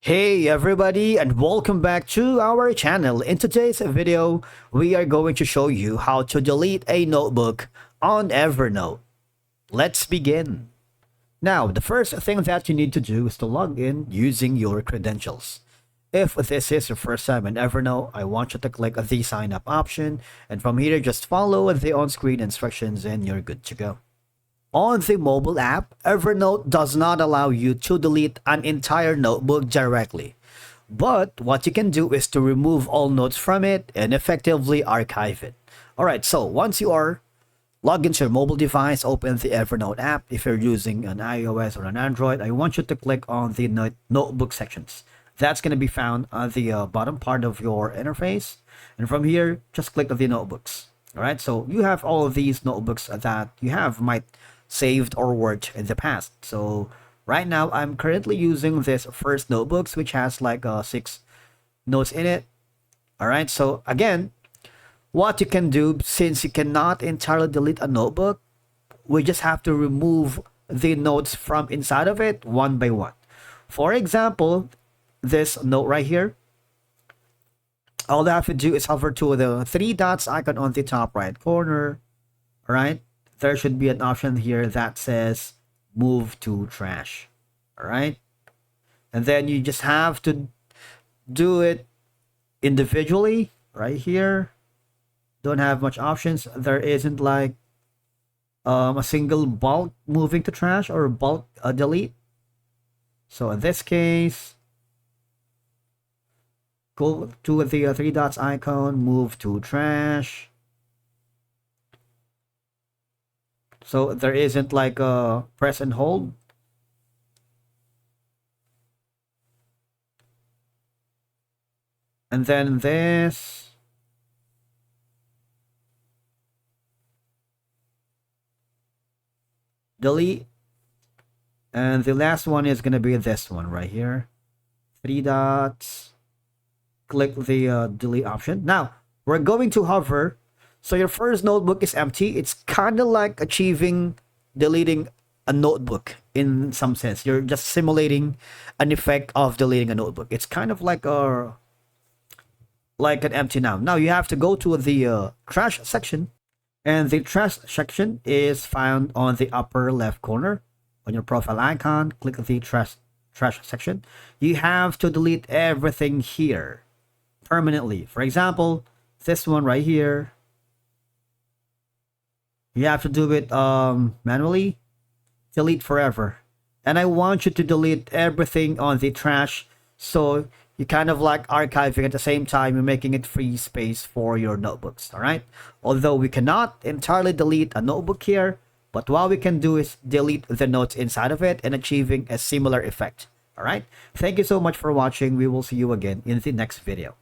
Hey everybody, and welcome back to our channel. In today's video, we are going to show you how to delete a notebook on Evernote. Let's begin. Now, the first thing that you need to do is to log in using your credentials. If this is your first time in Evernote, I want you to click the sign up option, and from here just follow the on-screen instructions and you're good to go. On the mobile app, Evernote does not allow you to delete an entire notebook directly. But what you can do is to remove all notes from it and effectively archive it. Alright, so once you are logged into your mobile device, open the Evernote app. If you're using an iOS or an Android, I want you to click on the notebook sections. That's going to be found on the bottom part of your interface. And from here, just click on the notebooks. Alright, so you have all of these notebooks that you have might saved or worked in the past. So right now I'm currently using this first notebooks, which has like 6 notes in it. All right, so again, what you can do, since you cannot entirely delete a notebook, we just have to remove the notes from inside of it one by one. For example, this note right here, all I have to do is hover to the 3 dots icon on the top right corner. All right, there should be an option here that says move to trash. All right, and then you just have to do it individually right here. Don't have much options. There isn't like a single bulk moving to trash or bulk delete. So in this case, go to the 3 dots icon, move to trash. So there isn't like a press and hold. And then this. Delete. And the last one is going to be this one right here. 3 dots. Click the delete option. Now, we're going to hover. So your first notebook is empty. It's kind of like deleting a notebook in some sense. You're just simulating an effect of deleting a notebook. It's kind of like an empty now. Now you have to go to the trash section, and the trash section is found on the upper left corner on your profile icon. Click the trash section. You have to delete everything here permanently. For example, this one right here. You have to do it manually. Delete forever. And I want you to delete everything on the trash, so you kind of like archiving at the same time you're making it free space for your notebooks. All right, although we cannot entirely delete a notebook here, but what we can do is delete the notes inside of it and achieving a similar effect. All right, thank you so much for watching. We will see you again in the next video.